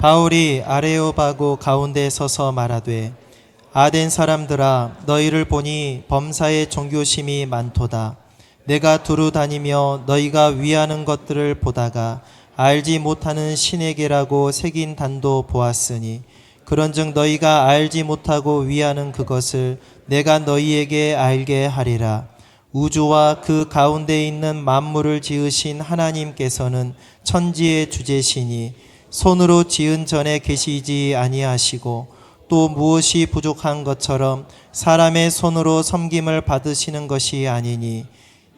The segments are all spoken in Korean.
바울이 아레오바고 가운데 서서 말하되 아덴 사람들아 너희를 보니 범사에 종교심이 많도다. 내가 두루 다니며 너희가 위하는 것들을 보다가 알지 못하는 신에게라고 새긴 단도 보았으니 그런즉 너희가 알지 못하고 위하는 그것을 내가 너희에게 알게 하리라. 우주와 그 가운데 있는 만물을 지으신 하나님께서는 천지의 주제시니 손으로 지은 전에 계시지 아니하시고 또 무엇이 부족한 것처럼 사람의 손으로 섬김을 받으시는 것이 아니니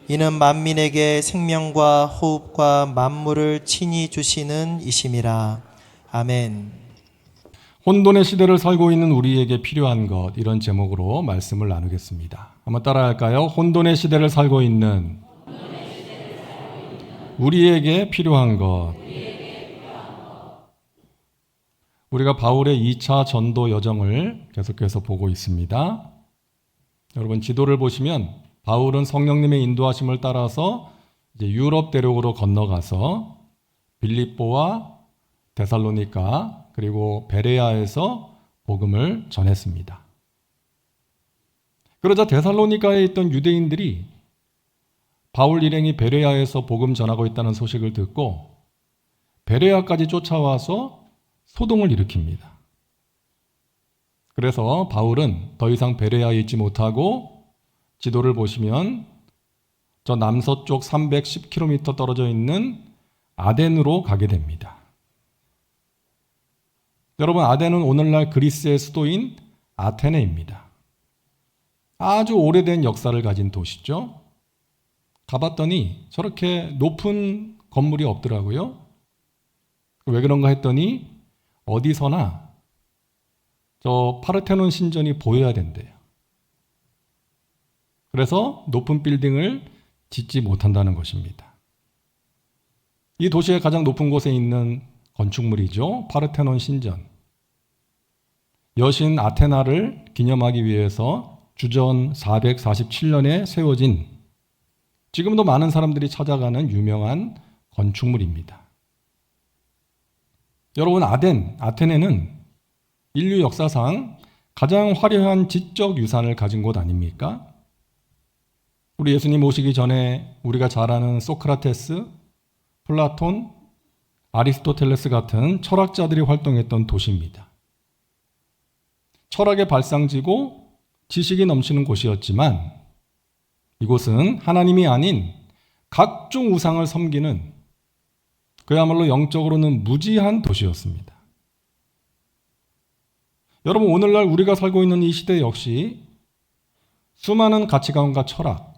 이는 만민에게 생명과 호흡과 만물을 친히 주시는 이심이라. 아멘. 혼돈의 시대를 살고 있는 우리에게 필요한 것, 이런 제목으로 말씀을 나누겠습니다. 한번 따라할까요? 혼돈의 시대를 살고 있는 우리에게 필요한 것. 우리가 바울의 2차 전도 여정을 계속해서 보고 있습니다. 여러분 지도를 보시면 바울은 성령님의 인도하심을 따라서 이제 유럽 대륙으로 건너가서 빌립보와 데살로니가 그리고 베레아에서 복음을 전했습니다. 그러자 데살로니가에 있던 유대인들이 바울 일행이 베레아에서 복음 전하고 있다는 소식을 듣고 베레아까지 쫓아와서 소동을 일으킵니다. 그래서 바울은 더 이상 베레아에 있지 못하고 지도를 보시면 저 남서쪽 310km 떨어져 있는 아덴으로 가게 됩니다. 여러분, 아덴은 오늘날 그리스의 수도인 아테네입니다. 아주 오래된 역사를 가진 도시죠. 가봤더니 저렇게 높은 건물이 없더라고요. 왜 그런가 했더니 어디서나 저 파르테논 신전이 보여야 된대요. 그래서 높은 빌딩을 짓지 못한다는 것입니다. 이 도시의 가장 높은 곳에 있는 건축물이죠. 파르테논 신전. 여신 아테나를 기념하기 위해서 주전 447년에 세워진 지금도 많은 사람들이 찾아가는 유명한 건축물입니다. 여러분, 아테네는 인류 역사상 가장 화려한 지적 유산을 가진 곳 아닙니까? 우리 예수님 오시기 전에 우리가 잘 아는 소크라테스, 플라톤, 아리스토텔레스 같은 철학자들이 활동했던 도시입니다. 철학의 발상지고 지식이 넘치는 곳이었지만 이곳은 하나님이 아닌 각종 우상을 섬기는 그야말로 영적으로는 무지한 도시였습니다. 여러분, 오늘날 우리가 살고 있는 이 시대 역시 수많은 가치관과 철학,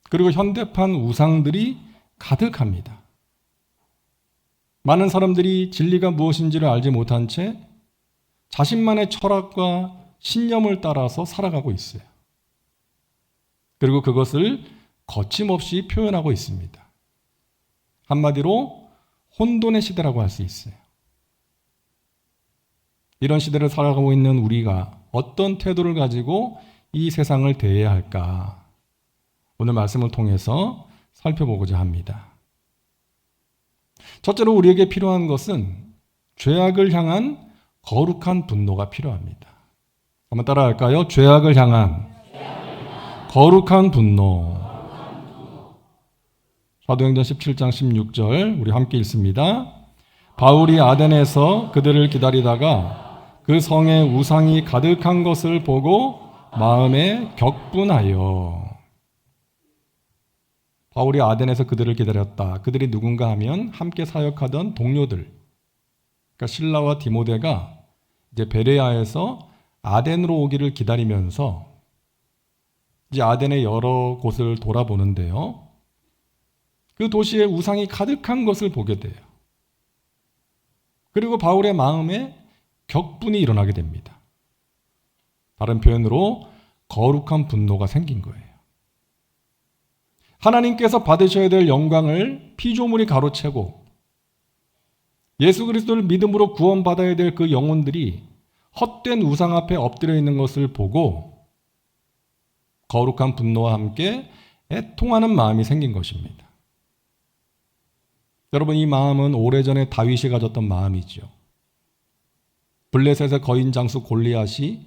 그리고 현대판 우상들이 가득합니다. 많은 사람들이 진리가 무엇인지를 알지 못한 채 자신만의 철학과 신념을 따라서 살아가고 있어요. 그리고 그것을 거침없이 표현하고 있습니다. 한마디로 혼돈의 시대라고 할 수 있어요. 이런 시대를 살아가고 있는 우리가 어떤 태도를 가지고 이 세상을 대해야 할까? 오늘 말씀을 통해서 살펴보고자 합니다. 첫째로 우리에게 필요한 것은 죄악을 향한 거룩한 분노가 필요합니다. 한번 따라할까요? 죄악을 향한 거룩한 분노. 사도행전 17장 16절 우리 함께 읽습니다. 바울이 아덴에서 그들을 기다리다가 그 성에 우상이 가득한 것을 보고 마음에 격분하여. 바울이 아덴에서 그들을 기다렸다. 그들이 누군가 하면 함께 사역하던 동료들. 그러니까 실라와 디모데가 이제 베레아에서 아덴으로 오기를 기다리면서 이제 아덴의 여러 곳을 돌아보는데요. 그 도시에 우상이 가득한 것을 보게 돼요. 그리고 바울의 마음에 격분이 일어나게 됩니다. 다른 표현으로 거룩한 분노가 생긴 거예요. 하나님께서 받으셔야 될 영광을 피조물이 가로채고 예수 그리스도를 믿음으로 구원받아야 될 그 영혼들이 헛된 우상 앞에 엎드려 있는 것을 보고 거룩한 분노와 함께 애통하는 마음이 생긴 것입니다. 여러분, 이 마음은 오래전에 다윗이 가졌던 마음이죠. 블레셋의 거인 장수 골리앗이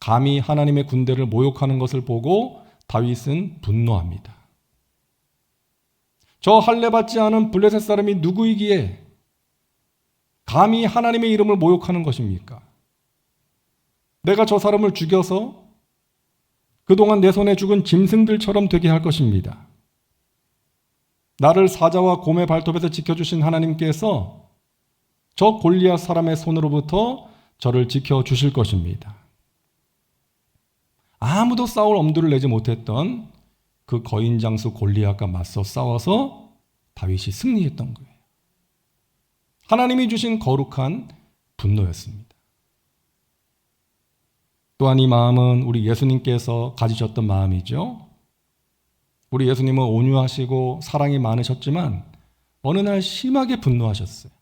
감히 하나님의 군대를 모욕하는 것을 보고 다윗은 분노합니다. 저 할례받지 않은 블레셋 사람이 누구이기에 감히 하나님의 이름을 모욕하는 것입니까? 내가 저 사람을 죽여서 그동안 내 손에 죽은 짐승들처럼 되게 할 것입니다. 나를 사자와 곰의 발톱에서 지켜주신 하나님께서 저 골리앗 사람의 손으로부터 저를 지켜주실 것입니다. 아무도 싸울 엄두를 내지 못했던 그 거인 장수 골리앗과 맞서 싸워서 다윗이 승리했던 거예요. 하나님이 주신 거룩한 분노였습니다. 또한 이 마음은 우리 예수님께서 가지셨던 마음이죠. 우리 예수님은 온유하시고 사랑이 많으셨지만 어느 날 심하게 분노하셨어요.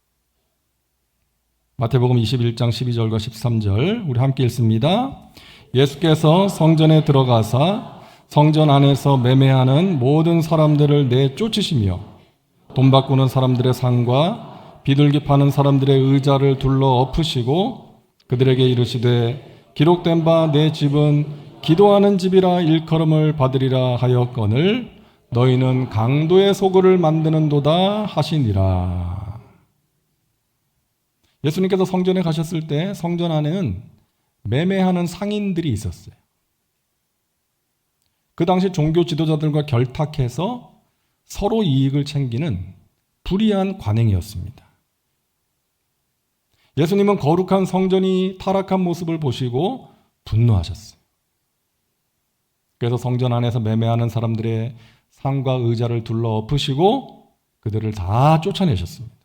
마태복음 21장 12절과 13절 우리 함께 읽습니다. 예수께서 성전에 들어가사 성전 안에서 매매하는 모든 사람들을 내쫓으시며 돈 바꾸는 사람들의 상과 비둘기 파는 사람들의 의자를 둘러 엎으시고 그들에게 이르시되 기록된 바 내 집은 기도하는 집이라 일컬음을 받으리라 하였거늘 너희는 강도의 소굴을 만드는도다 하시니라. 예수님께서 성전에 가셨을 때 성전 안에는 매매하는 상인들이 있었어요. 그 당시 종교 지도자들과 결탁해서 서로 이익을 챙기는 불의한 관행이었습니다. 예수님은 거룩한 성전이 타락한 모습을 보시고 분노하셨어요. 그래서 성전 안에서 매매하는 사람들의 상과 의자를 둘러 엎으시고 그들을 다 쫓아내셨습니다.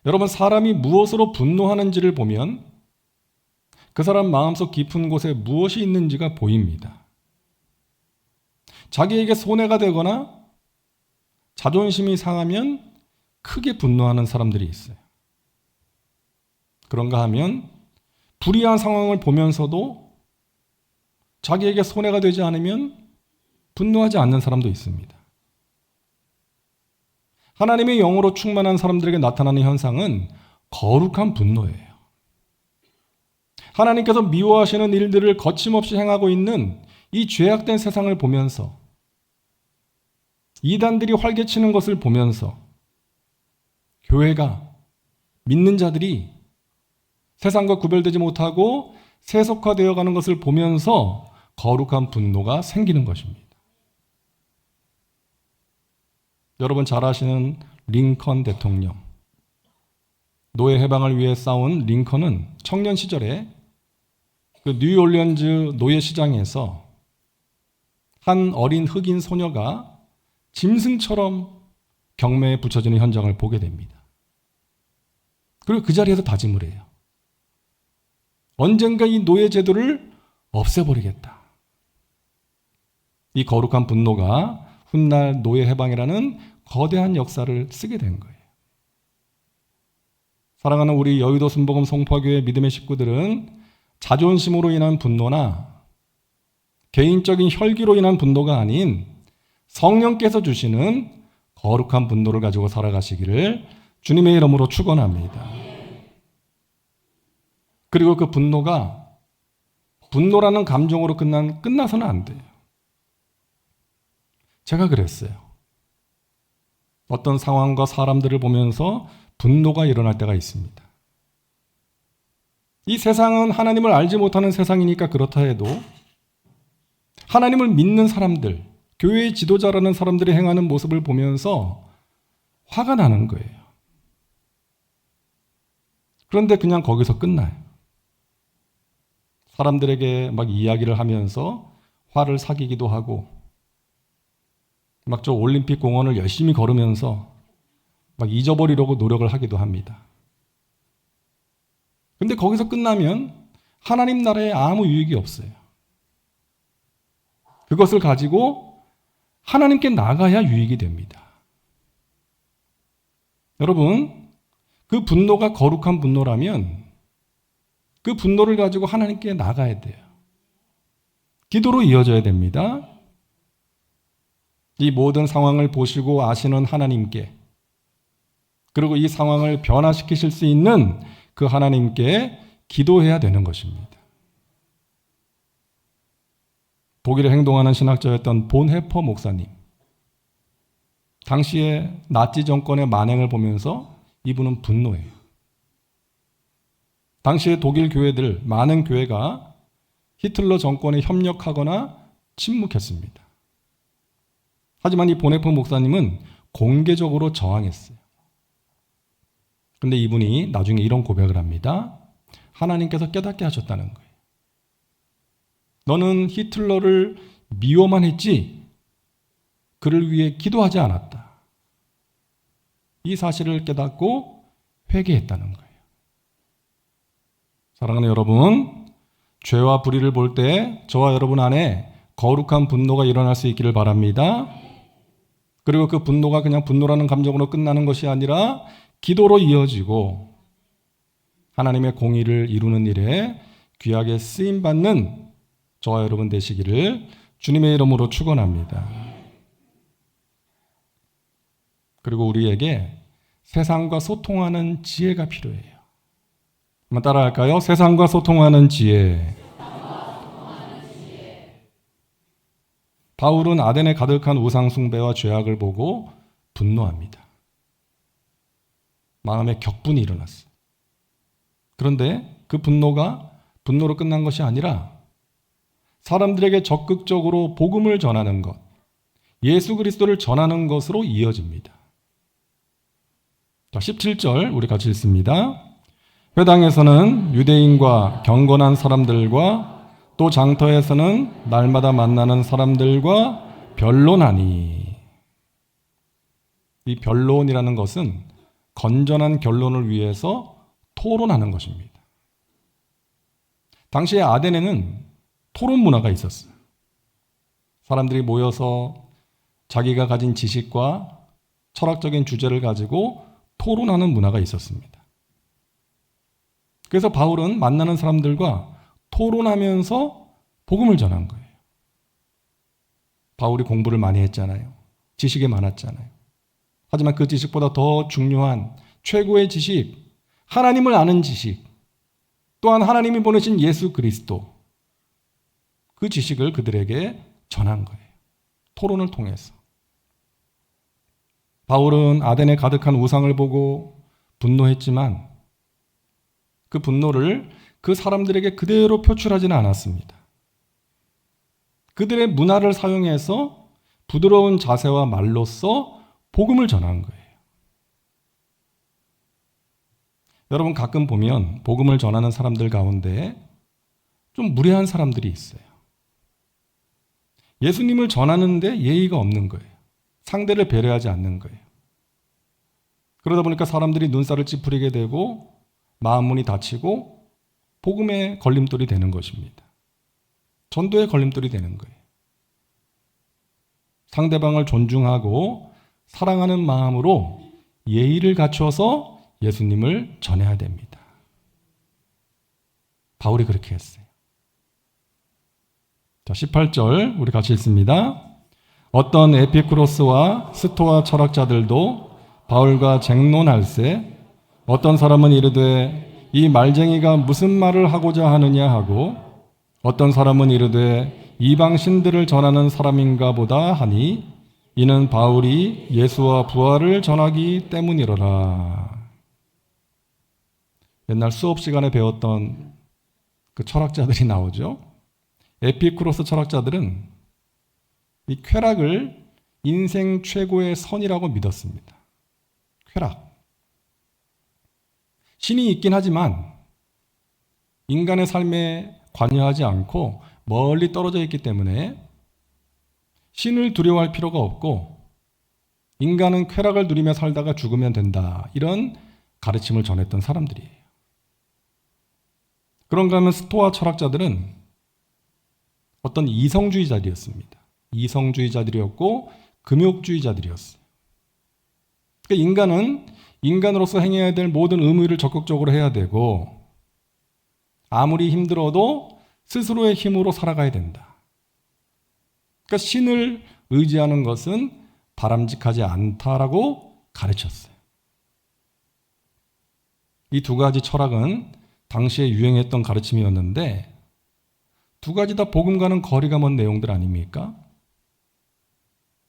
여러분, 사람이 무엇으로 분노하는지를 보면 그 사람 마음속 깊은 곳에 무엇이 있는지가 보입니다. 자기에게 손해가 되거나 자존심이 상하면 크게 분노하는 사람들이 있어요. 그런가 하면 불의한 상황을 보면서도 자기에게 손해가 되지 않으면 분노하지 않는 사람도 있습니다. 하나님의 영으로 충만한 사람들에게 나타나는 현상은 거룩한 분노예요. 하나님께서 미워하시는 일들을 거침없이 행하고 있는 이 죄악된 세상을 보면서 이단들이 활개치는 것을 보면서 교회가 믿는 자들이 세상과 구별되지 못하고 세속화되어 가는 것을 보면서 거룩한 분노가 생기는 것입니다. 여러분 잘 아시는 링컨 대통령, 노예 해방을 위해 싸운 링컨은 청년 시절에 그 뉴올리언즈 노예 시장에서 한 어린 흑인 소녀가 짐승처럼 경매에 붙여지는 현장을 보게 됩니다. 그리고 그 자리에서 다짐을 해요. 언젠가 이 노예 제도를 없애버리겠다. 이 거룩한 분노가 훗날 노예 해방이라는 거대한 역사를 쓰게 된 거예요. 사랑하는 우리 여의도 순복음 송파교회 믿음의 식구들은 자존심으로 인한 분노나 개인적인 혈기로 인한 분노가 아닌 성령께서 주시는 거룩한 분노를 가지고 살아가시기를 주님의 이름으로 축원합니다. 그리고 그 분노가 분노라는 감정으로 끝나서는 안 돼요. 제가 그랬어요. 어떤 상황과 사람들을 보면서 분노가 일어날 때가 있습니다. 이 세상은 하나님을 알지 못하는 세상이니까 그렇다 해도 하나님을 믿는 사람들, 교회의 지도자라는 사람들이 행하는 모습을 보면서 화가 나는 거예요. 그런데 그냥 거기서 끝나요. 사람들에게 막 이야기를 하면서 화를 사귀기도 하고 막 저 올림픽 공원을 열심히 걸으면서 막 잊어버리려고 노력을 하기도 합니다. 근데 거기서 끝나면 하나님 나라에 아무 유익이 없어요. 그것을 가지고 하나님께 나가야 유익이 됩니다. 여러분, 그 분노가 거룩한 분노라면 그 분노를 가지고 하나님께 나가야 돼요. 기도로 이어져야 됩니다. 이 모든 상황을 보시고 아시는 하나님께, 그리고 이 상황을 변화시키실 수 있는 그 하나님께 기도해야 되는 것입니다. 독일에 행동하는 신학자였던 본헤퍼 목사님, 당시에 나치 정권의 만행을 보면서 이분은 분노해요. 당시에 독일 교회들, 많은 교회가 히틀러 정권에 협력하거나 침묵했습니다. 하지만 이 본헤퍼 목사님은 공개적으로 저항했어요. 근데 이분이 나중에 이런 고백을 합니다. 하나님께서 깨닫게 하셨다는 거예요. 너는 히틀러를 미워만 했지 그를 위해 기도하지 않았다. 이 사실을 깨닫고 회개했다는 거예요. 사랑하는 여러분, 죄와 불의를 볼 때 저와 여러분 안에 거룩한 분노가 일어날 수 있기를 바랍니다. 그리고 그 분노가 그냥 분노라는 감정으로 끝나는 것이 아니라 기도로 이어지고 하나님의 공의를 이루는 일에 귀하게 쓰임받는 저와 여러분 되시기를 주님의 이름으로 축원합니다. 그리고 우리에게 세상과 소통하는 지혜가 필요해요. 한번 따라할까요? 세상과 소통하는 지혜. 바울은 아덴에 가득한 우상 숭배와 죄악을 보고 분노합니다. 마음에 격분이 일어났어요. 그런데 그 분노가 분노로 끝난 것이 아니라 사람들에게 적극적으로 복음을 전하는 것, 예수 그리스도를 전하는 것으로 이어집니다. 자, 17절 우리 같이 읽습니다. 회당에서는 유대인과 경건한 사람들과 또 장터에서는 날마다 만나는 사람들과 변론하니. 이 변론이라는 것은 건전한 결론을 위해서 토론하는 것입니다. 당시에 아덴에는 토론 문화가 있었어요. 사람들이 모여서 자기가 가진 지식과 철학적인 주제를 가지고 토론하는 문화가 있었습니다. 그래서 바울은 만나는 사람들과 토론하면서 복음을 전한 거예요. 바울이 공부를 많이 했잖아요. 지식이 많았잖아요. 하지만 그 지식보다 더 중요한 최고의 지식, 하나님을 아는 지식, 또한 하나님이 보내신 예수 그리스도, 그 지식을 그들에게 전한 거예요. 토론을 통해서. 바울은 아덴에 가득한 우상을 보고 분노했지만 그 분노를 그 사람들에게 그대로 표출하지는 않았습니다. 그들의 문화를 사용해서 부드러운 자세와 말로써 복음을 전한 거예요. 여러분 가끔 보면 복음을 전하는 사람들 가운데 좀 무례한 사람들이 있어요. 예수님을 전하는데 예의가 없는 거예요. 상대를 배려하지 않는 거예요. 그러다 보니까 사람들이 눈살을 찌푸리게 되고 마음 문이 닫히고 복음의 걸림돌이 되는 것입니다. 전도의 걸림돌이 되는 거예요. 상대방을 존중하고 사랑하는 마음으로 예의를 갖춰서 예수님을 전해야 됩니다. 바울이 그렇게 했어요. 자, 18절 우리 같이 읽습니다. 어떤 에피쿠로스와 스토아 철학자들도 바울과 쟁론할세 어떤 사람은 이르되 이 말쟁이가 무슨 말을 하고자 하느냐 하고 어떤 사람은 이르되 이방 신들을 전하는 사람인가 보다 하니 이는 바울이 예수와 부활을 전하기 때문이로라. 옛날 수업 시간에 배웠던 그 철학자들이 나오죠. 에피쿠로스 철학자들은 이 쾌락을 인생 최고의 선이라고 믿었습니다. 쾌락. 신이 있긴 하지만 인간의 삶에 관여하지 않고 멀리 떨어져 있기 때문에 신을 두려워할 필요가 없고 인간은 쾌락을 누리며 살다가 죽으면 된다. 이런 가르침을 전했던 사람들이에요. 그런가 하면 스토아 철학자들은 어떤 이성주의자들이었습니다. 이성주의자들이었고 금욕주의자들이었어요. 그러니까 인간은 인간으로서 행해야 될 모든 의무를 적극적으로 해야 되고 아무리 힘들어도 스스로의 힘으로 살아가야 된다. 그러니까 신을 의지하는 것은 바람직하지 않다라고 가르쳤어요. 이 두 가지 철학은 당시에 유행했던 가르침이었는데 두 가지 다 복음과는 거리가 먼 내용들 아닙니까?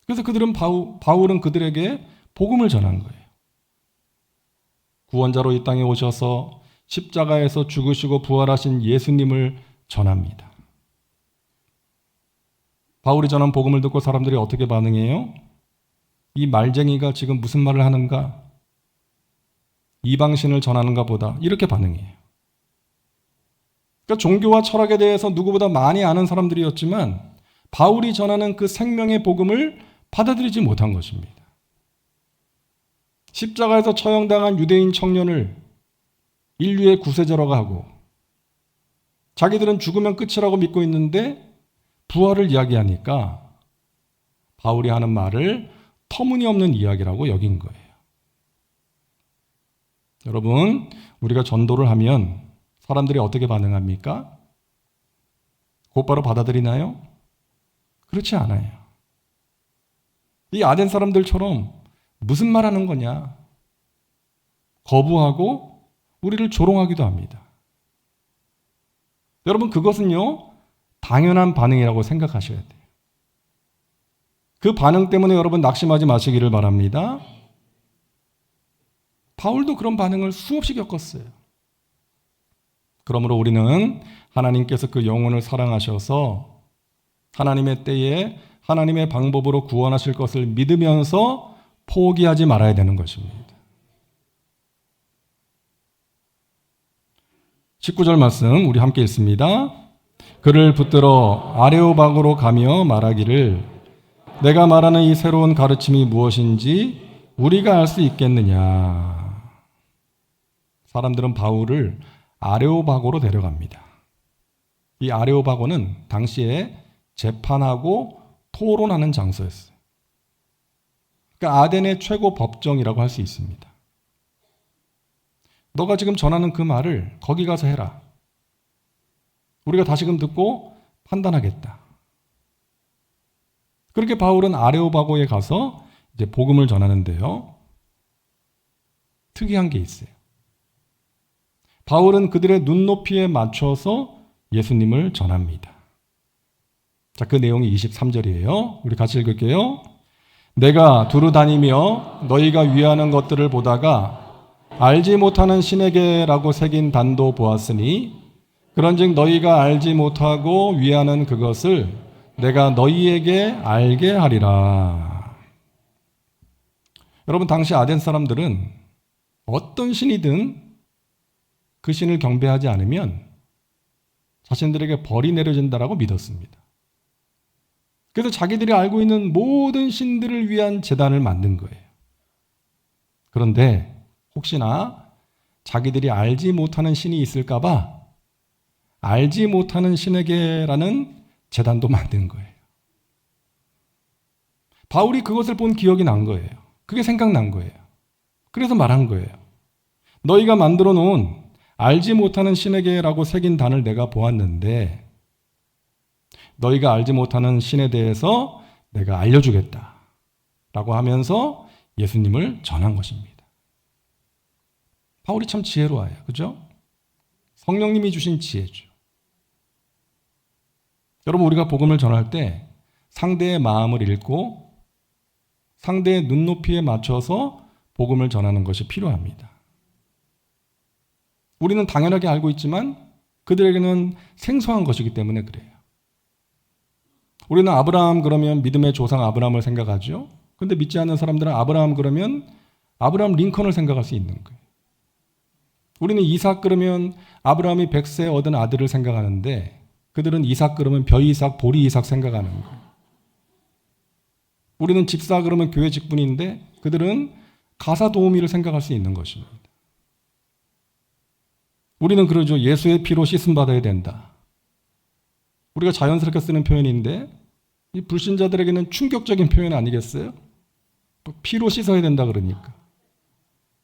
그래서 그들은 바울은 그들에게 복음을 전한 거예요. 구원자로 이 땅에 오셔서 십자가에서 죽으시고 부활하신 예수님을 전합니다. 바울이 전한 복음을 듣고 사람들이 어떻게 반응해요? 이 말쟁이가 지금 무슨 말을 하는가? 이방신을 전하는가 보다. 이렇게 반응해요. 그러니까 종교와 철학에 대해서 누구보다 많이 아는 사람들이었지만 바울이 전하는 그 생명의 복음을 받아들이지 못한 것입니다. 십자가에서 처형당한 유대인 청년을 인류의 구세주라고 하고 자기들은 죽으면 끝이라고 믿고 있는데 부활을 이야기하니까 바울이 하는 말을 터무니없는 이야기라고 여긴 거예요. 여러분, 우리가 전도를 하면 사람들이 어떻게 반응합니까? 곧바로 받아들이나요? 그렇지 않아요. 이 아덴 사람들처럼 무슨 말 하는 거냐? 거부하고 우리를 조롱하기도 합니다. 여러분, 그것은요, 당연한 반응이라고 생각하셔야 돼요. 그 반응 때문에 여러분 낙심하지 마시기를 바랍니다. 바울도 그런 반응을 수없이 겪었어요. 그러므로 우리는 하나님께서 그 영혼을 사랑하셔서 하나님의 때에 하나님의 방법으로 구원하실 것을 믿으면서 포기하지 말아야 되는 것입니다. 19절 말씀 우리 함께 읽습니다. 그를 붙들어 아레오박으로 가며 말하기를 내가 말하는 이 새로운 가르침이 무엇인지 우리가 알 수 있겠느냐. 사람들은 바울을 아레오바고로 데려갑니다. 이 아레오바고는 당시에 재판하고 토론하는 장소였어요. 그러니까 아덴의 최고 법정이라고 할 수 있습니다. 너가 지금 전하는 그 말을 거기 가서 해라. 우리가 다시금 듣고 판단하겠다. 그렇게 바울은 아레오바고에 가서 이제 복음을 전하는데요. 특이한 게 있어요. 바울은 그들의 눈높이에 맞춰서 예수님을 전합니다. 자, 그 내용이 23절이에요. 우리 같이 읽을게요. 내가 두루 다니며 너희가 위하는 것들을 보다가 알지 못하는 신에게라고 새긴 단도 보았으니 그런즉 너희가 알지 못하고 위하는 그것을 내가 너희에게 알게 하리라. 여러분, 당시 아덴 사람들은 어떤 신이든 그 신을 경배하지 않으면 자신들에게 벌이 내려진다라고 믿었습니다. 그래서 자기들이 알고 있는 모든 신들을 위한 제단을 만든 거예요. 그런데 혹시나 자기들이 알지 못하는 신이 있을까 봐 알지 못하는 신에게라는 제단도 만든 거예요. 바울이 그것을 본 기억이 난 거예요. 그게 생각난 거예요. 그래서 말한 거예요. 너희가 만들어 놓은 알지 못하는 신에게라고 새긴 단을 내가 보았는데 너희가 알지 못하는 신에 대해서 내가 알려주겠다 라고 하면서 예수님을 전한 것입니다. 바울이 참 지혜로워요. 그죠? 성령님이 주신 지혜죠. 여러분, 우리가 복음을 전할 때 상대의 마음을 읽고 상대의 눈높이에 맞춰서 복음을 전하는 것이 필요합니다. 우리는 당연하게 알고 있지만 그들에게는 생소한 것이기 때문에 그래요. 우리는 아브라함 그러면 믿음의 조상 아브라함을 생각하죠. 그런데 믿지 않는 사람들은 아브라함 그러면 아브라함 링컨을 생각할 수 있는 거예요. 우리는 이삭 그러면 아브라함이 100세 얻은 아들을 생각하는데 그들은 이삭 그러면 벼이삭, 보리 이삭 생각하는 거예요. 우리는 집사 그러면 교회 직분인데 그들은 가사 도우미를 생각할 수 있는 것입니다. 우리는 그러죠. 예수의 피로 씻음 받아야 된다. 우리가 자연스럽게 쓰는 표현인데 이 불신자들에게는 충격적인 표현 아니겠어요? 피로 씻어야 된다 그러니까.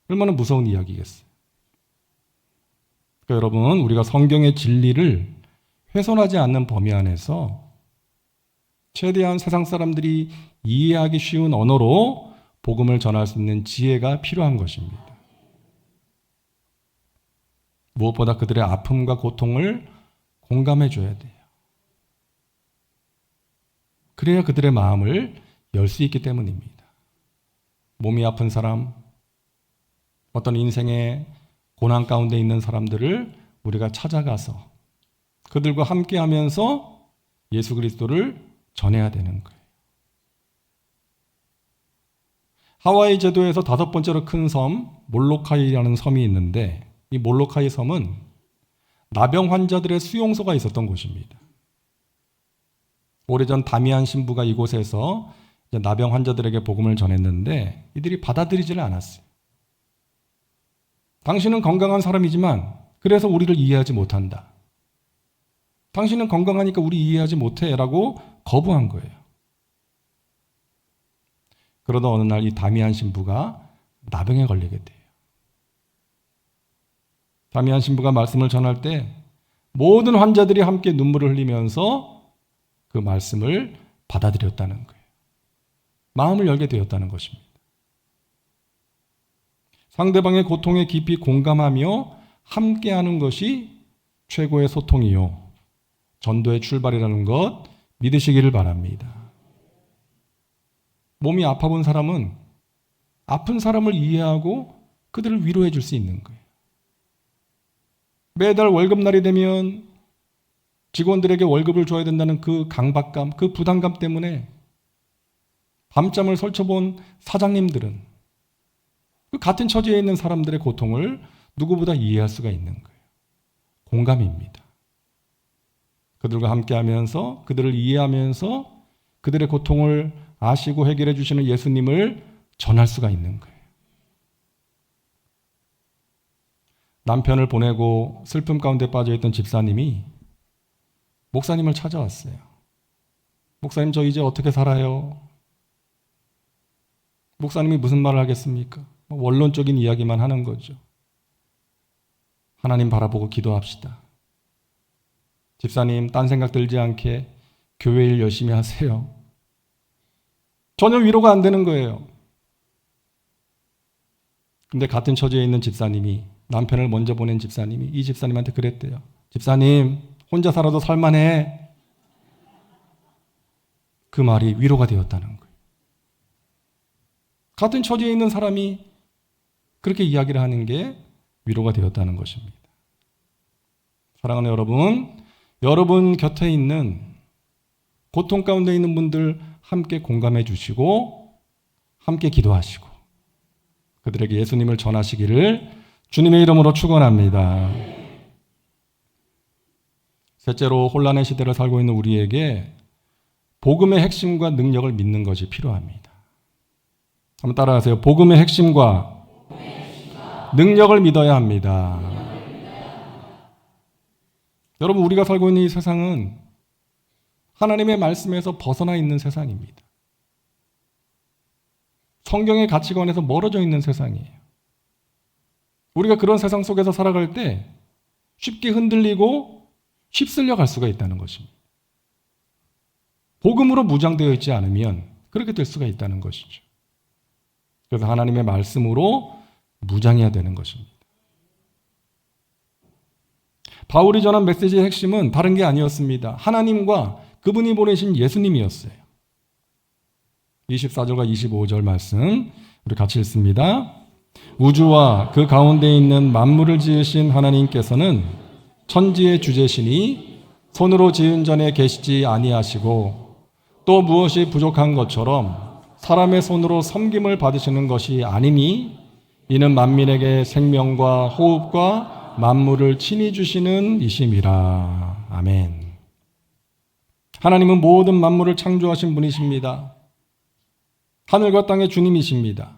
얼마나 무서운 이야기겠어요. 그러니까 여러분, 우리가 성경의 진리를 훼손하지 않는 범위 안에서 최대한 세상 사람들이 이해하기 쉬운 언어로 복음을 전할 수 있는 지혜가 필요한 것입니다. 무엇보다 그들의 아픔과 고통을 공감해 줘야 돼요. 그래야 그들의 마음을 열 수 있기 때문입니다. 몸이 아픈 사람, 어떤 인생의 고난 가운데 있는 사람들을 우리가 찾아가서 그들과 함께 하면서 예수 그리스도를 전해야 되는 거예요. 하와이 제도에서 5번째로 큰 섬, 몰로카이라는 섬이 있는데 이 몰로카이 섬은 나병 환자들의 수용소가 있었던 곳입니다. 오래전 다미안 신부가 이곳에서 나병 환자들에게 복음을 전했는데 이들이 받아들이지를 않았어요. 당신은 건강한 사람이지만 그래서 우리를 이해하지 못한다. 당신은 건강하니까 우리 이해하지 못해 라고 거부한 거예요. 그러다 어느 날 이 다미안 신부가 나병에 걸리게 돼요. 다미안 신부가 말씀을 전할 때 모든 환자들이 함께 눈물을 흘리면서 그 말씀을 받아들였다는 거예요. 마음을 열게 되었다는 것입니다. 상대방의 고통에 깊이 공감하며 함께하는 것이 최고의 소통이요, 전도의 출발이라는 것 믿으시기를 바랍니다. 몸이 아파본 사람은 아픈 사람을 이해하고 그들을 위로해 줄 수 있는 거예요. 매달 월급날이 되면 직원들에게 월급을 줘야 된다는 그 강박감, 그 부담감 때문에 밤잠을 설쳐본 사장님들은 그 같은 처지에 있는 사람들의 고통을 누구보다 이해할 수가 있는 거예요. 공감입니다. 그들과 함께하면서 그들을 이해하면서 그들의 고통을 아시고 해결해 주시는 예수님을 전할 수가 있는 거예요. 남편을 보내고 슬픔 가운데 빠져있던 집사님이 목사님을 찾아왔어요. 목사님, 저 이제 어떻게 살아요? 목사님이 무슨 말을 하겠습니까? 원론적인 이야기만 하는 거죠. 하나님 바라보고 기도합시다. 집사님, 딴 생각 들지 않게 교회 일 열심히 하세요. 전혀 위로가 안 되는 거예요. 근데 같은 처지에 있는 집사님이, 남편을 먼저 보낸 집사님이 이 집사님한테 그랬대요. 집사님, 혼자 살아도 살만해. 그 말이 위로가 되었다는 거예요. 같은 처지에 있는 사람이 그렇게 이야기를 하는 게 위로가 되었다는 것입니다. 사랑하는 여러분, 여러분 곁에 있는 고통 가운데 있는 분들 함께 공감해 주시고 함께 기도하시고 그들에게 예수님을 전하시기를 주님의 이름으로 축원합니다. 셋째로, 혼란의 시대를 살고 있는 우리에게 복음의 핵심과 능력을 믿는 것이 필요합니다. 한번 따라하세요. 복음의 핵심과 능력을 믿어야 합니다. 여러분, 우리가 살고 있는 이 세상은 하나님의 말씀에서 벗어나 있는 세상입니다. 성경의 가치관에서 멀어져 있는 세상이에요. 우리가 그런 세상 속에서 살아갈 때 쉽게 흔들리고 휩쓸려 갈 수가 있다는 것입니다. 복음으로 무장되어 있지 않으면 그렇게 될 수가 있다는 것이죠. 그래서 하나님의 말씀으로 무장해야 되는 것입니다. 바울이 전한 메시지의 핵심은 다른 게 아니었습니다. 하나님과 그분이 보내신 예수님이었어요. 24절과 25절 말씀 우리 같이 읽습니다. 우주와 그 가운데 있는 만물을 지으신 하나님께서는 천지의 주제시니 손으로 지은 전에 계시지 아니하시고 또 무엇이 부족한 것처럼 사람의 손으로 섬김을 받으시는 것이 아니니 이는 만민에게 생명과 호흡과 만물을 친히 주시는 이심이라. 아멘. 하나님은 모든 만물을 창조하신 분이십니다. 하늘과 땅의 주님이십니다.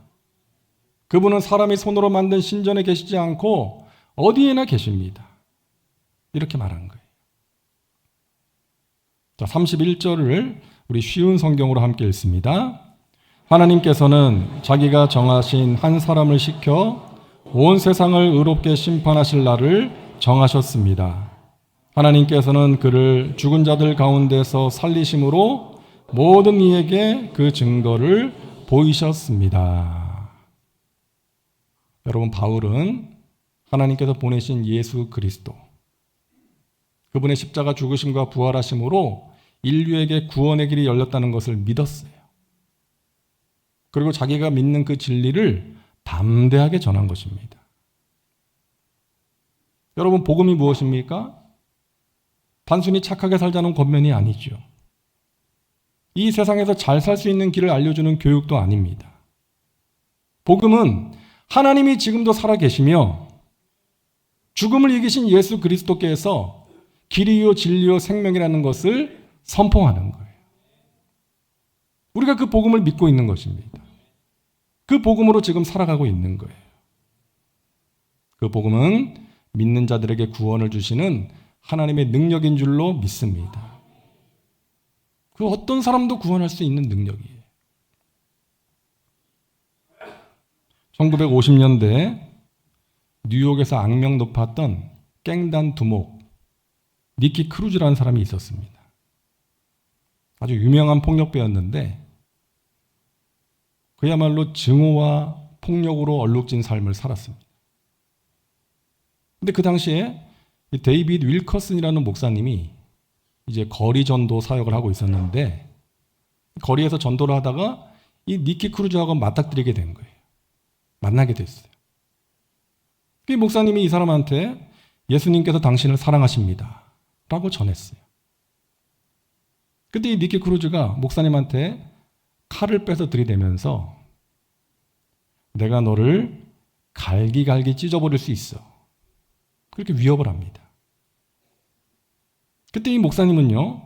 그분은 사람이 손으로 만든 신전에 계시지 않고 어디에나 계십니다. 이렇게 말한 거예요. 자, 31절을 우리 쉬운 성경으로 함께 읽습니다. 하나님께서는 자기가 정하신 한 사람을 시켜 온 세상을 의롭게 심판하실 날을 정하셨습니다. 하나님께서는 그를 죽은 자들 가운데서 살리심으로 모든 이에게 그 증거를 보이셨습니다. 여러분, 바울은 하나님께서 보내신 예수 그리스도, 그분의 십자가 죽으심과 부활하심으로 인류에게 구원의 길이 열렸다는 것을 믿었어요. 그리고 자기가 믿는 그 진리를 담대하게 전한 것입니다. 여러분, 복음이 무엇입니까? 단순히 착하게 살자는 권면이 아니죠. 이 세상에서 잘 살 수 있는 길을 알려주는 교육도 아닙니다. 복음은 하나님이 지금도 살아계시며 죽음을 이기신 예수 그리스도께서 길이요 진리요 생명이라는 것을 선포하는 거예요. 우리가 그 복음을 믿고 있는 것입니다. 그 복음으로 지금 살아가고 있는 거예요. 그 복음은 믿는 자들에게 구원을 주시는 하나님의 능력인 줄로 믿습니다. 그 어떤 사람도 구원할 수 있는 능력이에요. 1950년대 뉴욕에서 악명 높았던 깽단 두목 니키 크루즈라는 사람이 있었습니다. 아주 유명한 폭력배였는데 그야말로 증오와 폭력으로 얼룩진 삶을 살았습니다. 근데 그 당시에 데이비드 윌커슨이라는 목사님이 이제 거리 전도 사역을 하고 있었는데 거리에서 전도를 하다가 이 니키 크루즈하고 맞닥뜨리게 된 거예요. 만나게 됐어요. 그 목사님이 이 사람한테 예수님께서 당신을 사랑하십니다 라고 전했어요. 그때 이 니키 크루즈가 목사님한테 칼을 빼서 들이대면서 내가 너를 갈기갈기 찢어버릴 수 있어, 그렇게 위협을 합니다. 그때 이 목사님은요,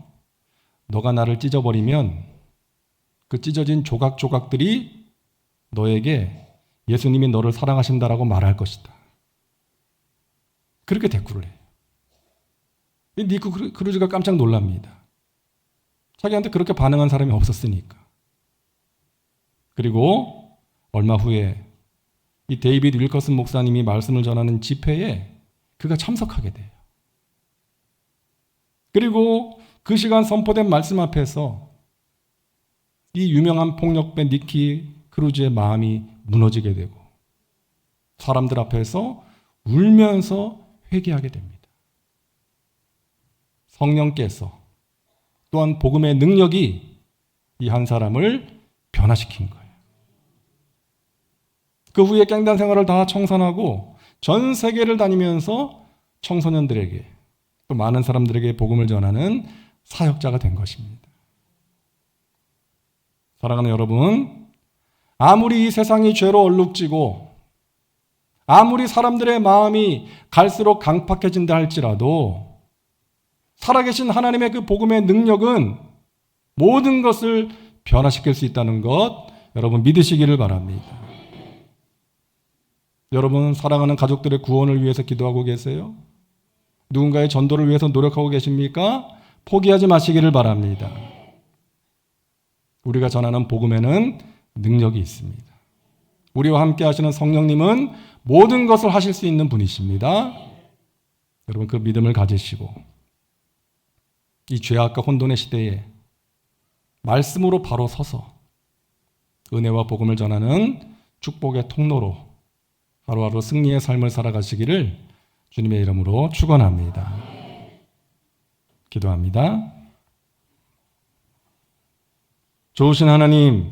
너가 나를 찢어버리면 그 찢어진 조각조각들이 너에게 예수님이 너를 사랑하신다라고 말할 것이다, 그렇게 대꾸를 해요. 니키 크루즈가 깜짝 놀랍니다. 자기한테 그렇게 반응한 사람이 없었으니까. 그리고 얼마 후에 이 데이비드 윌커슨 목사님이 말씀을 전하는 집회에 그가 참석하게 돼요. 그리고 그 시간 선포된 말씀 앞에서 이 유명한 폭력배 니키 크루즈의 마음이 무너지게 되고 사람들 앞에서 울면서 회개하게 됩니다. 성령께서 또한 복음의 능력이 이 한 사람을 변화시킨 거예요. 그 후에 깽단 생활을 다 청산하고 전 세계를 다니면서 청소년들에게 또 많은 사람들에게 복음을 전하는 사역자가 된 것입니다. 사랑하는 여러분, 아무리 이 세상이 죄로 얼룩지고 아무리 사람들의 마음이 갈수록 강팍해진다 할지라도 살아계신 하나님의 그 복음의 능력은 모든 것을 변화시킬 수 있다는 것 여러분 믿으시기를 바랍니다. 여러분, 사랑하는 가족들의 구원을 위해서 기도하고 계세요? 누군가의 전도를 위해서 노력하고 계십니까? 포기하지 마시기를 바랍니다. 우리가 전하는 복음에는 능력이 있습니다. 우리와 함께 하시는 성령님은 모든 것을 하실 수 있는 분이십니다. 여러분, 그 믿음을 가지시고 이 죄악과 혼돈의 시대에 말씀으로 바로 서서 은혜와 복음을 전하는 축복의 통로로 하루하루 승리의 삶을 살아가시기를 주님의 이름으로 축원합니다. 기도합니다. 좋으신 하나님,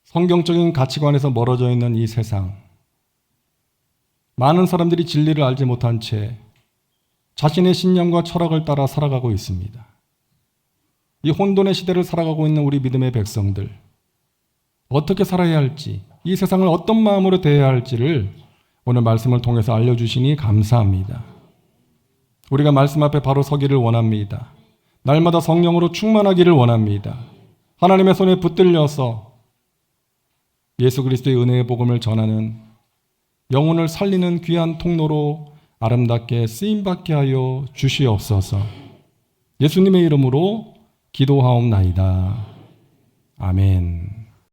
성경적인 가치관에서 멀어져 있는 이 세상, 많은 사람들이 진리를 알지 못한 채 자신의 신념과 철학을 따라 살아가고 있습니다. 이 혼돈의 시대를 살아가고 있는 우리 믿음의 백성들, 어떻게 살아야 할지, 이 세상을 어떤 마음으로 대해야 할지를 오늘 말씀을 통해서 알려주시니 감사합니다. 우리가 말씀 앞에 바로 서기를 원합니다. 날마다 성령으로 충만하기를 원합니다. 하나님의 손에 붙들려서 예수 그리스도의 은혜의 복음을 전하는, 영혼을 살리는 귀한 통로로 아름답게 쓰임받게 하여 주시옵소서. 예수님의 이름으로 기도하옵나이다. 아멘.